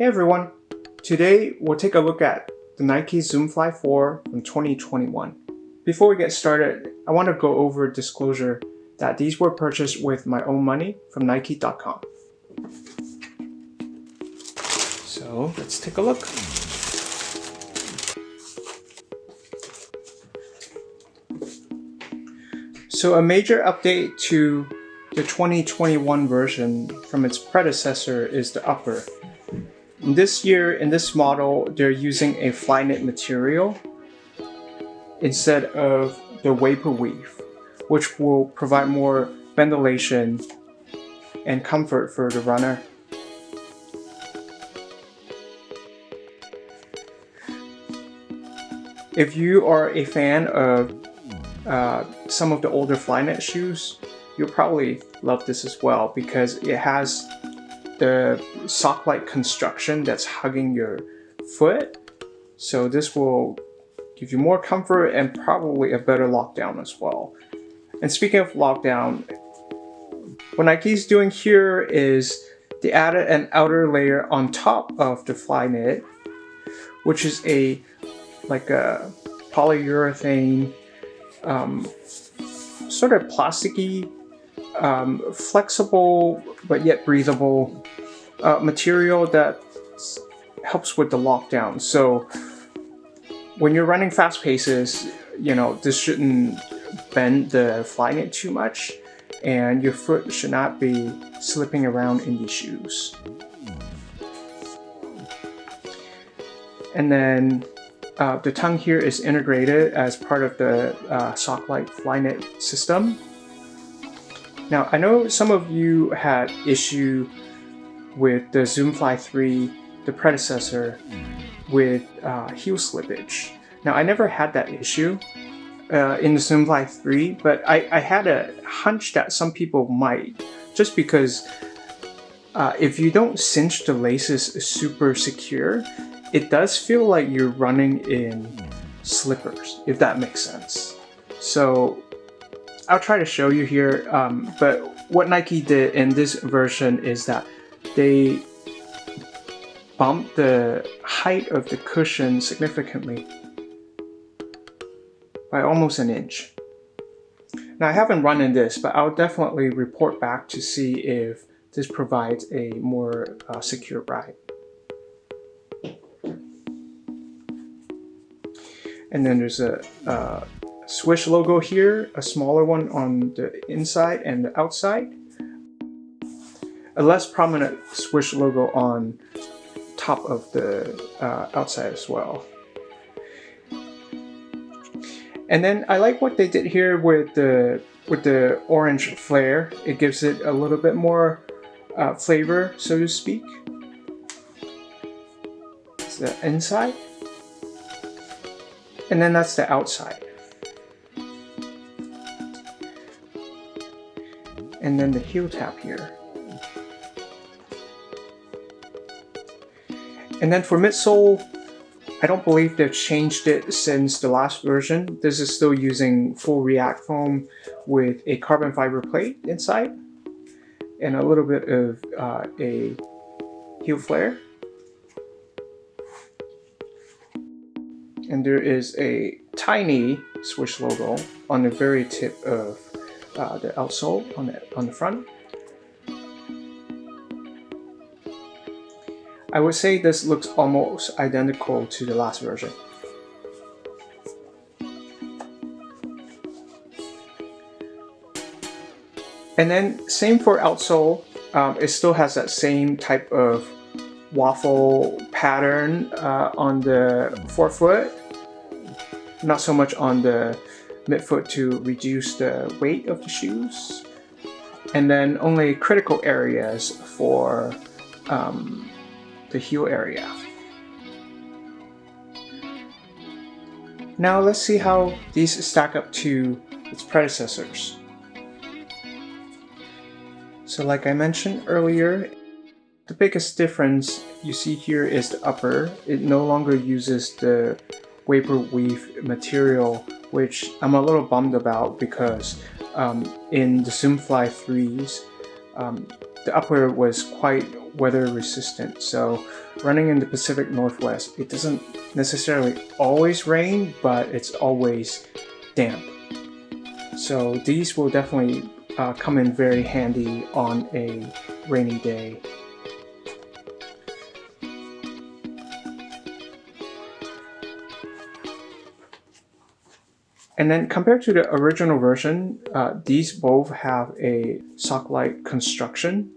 Hey everyone! Today we'll take a look at the Nike Zoom Fly 4 from 2021. Before we get started, I want to go over a disclosure that these were purchased with my own money from Nike.com. So let's take a look. So a major update to the 2021 version from its predecessor is the upper. This year, in this model, they're using a Flyknit material instead of the vapor weave, which will provide more ventilation and comfort for the runner. If you are a fan of some of the older Flyknit shoes, you'll probably love this as well because it has the sock-like construction that's hugging your foot. So this will give you more comfort and probably a better lockdown as well. And speaking of lockdown, what Nike's doing here is they added an outer layer on top of the Flyknit, which is like a polyurethane, sort of plasticky, flexible but yet breathable material that helps with the lockdown. So when you're running fast paces, this shouldn't bend the Flyknit too much, and your foot should not be slipping around in these shoes. And then the tongue here is integrated as part of the sock-like Flyknit system. Now, I know some of you had issue with the Zoom Fly 3, the predecessor, with heel slippage. Now, I never had that issue in the Zoom Fly 3, but I had a hunch that some people might, just because if you don't cinch the laces super secure, it does feel like you're running in slippers, if that makes sense. So I'll try to show you here, but what Nike did in this version is that they bumped the height of the cushion significantly by almost an inch. Now, I haven't run in this, but I'll definitely report back to see if this provides a more secure ride. And then there's a Swish logo here, a smaller one on the inside and the outside, a less prominent Swish logo on top of the outside as well. And then I like what they did here with the orange flare. It gives it a little bit more flavor, so to speak. It's the inside. And then that's the outside. And then the heel tab here. And then for midsole, I don't believe they've changed it since the last version. This is still using full React foam with a carbon fiber plate inside and a little bit of a heel flare. And there is a tiny Swish logo on the very tip of the outsole on the front. I would say this looks almost identical to the last version. And then same for outsole. It still has that same type of waffle pattern on the forefoot. Not so much on the midfoot to reduce the weight of the shoes. And then only critical areas for the heel area. Now let's see how these stack up to its predecessors. So like I mentioned earlier, the biggest difference you see here is the upper. It no longer uses the vapor weave material, which I'm a little bummed about because in the Zoom Fly 3s, the upper was quite weather resistant. So running in the Pacific Northwest, it doesn't necessarily always rain, but it's always damp. So these will definitely come in very handy on a rainy day. And then compared to the original version, these both have a sock-like construction.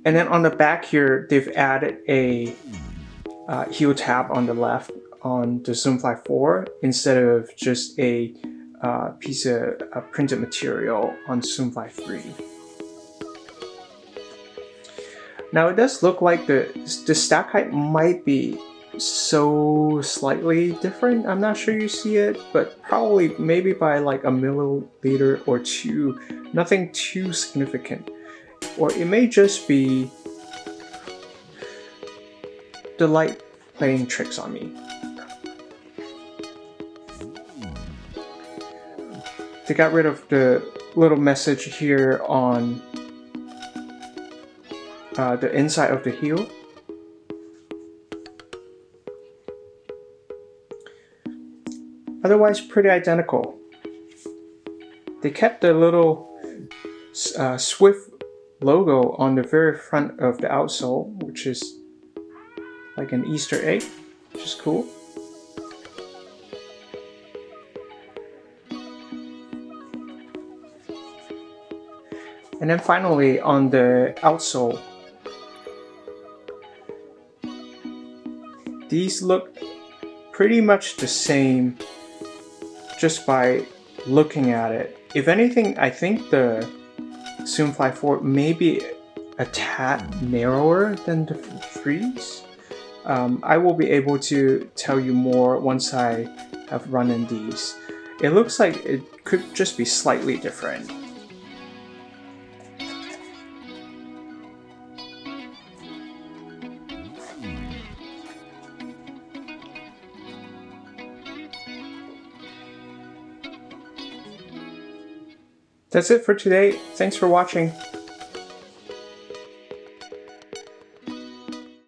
And then on the back here, they've added a heel tab on the left on the Zoomfly 4 instead of just a piece of printed material on Zoomfly 3. Now it does look like the stack height might be so slightly different. I'm not sure you see it, but probably maybe by like a milliliter or two. Nothing too significant. Or it may just be the light playing tricks on me. They got rid of the little message here on the inside of the heel. Otherwise, pretty identical. They kept the little Swift logo on the very front of the outsole, which is like an Easter egg, which is cool. And then finally on the outsole, these look pretty much the same just by looking at it. If anything, I think the Zoomfly 4 may be a tad narrower than the 3s. I will be able to tell you more once I have run in these. It looks like it could just be slightly different. That's it for today. Thanks for watching.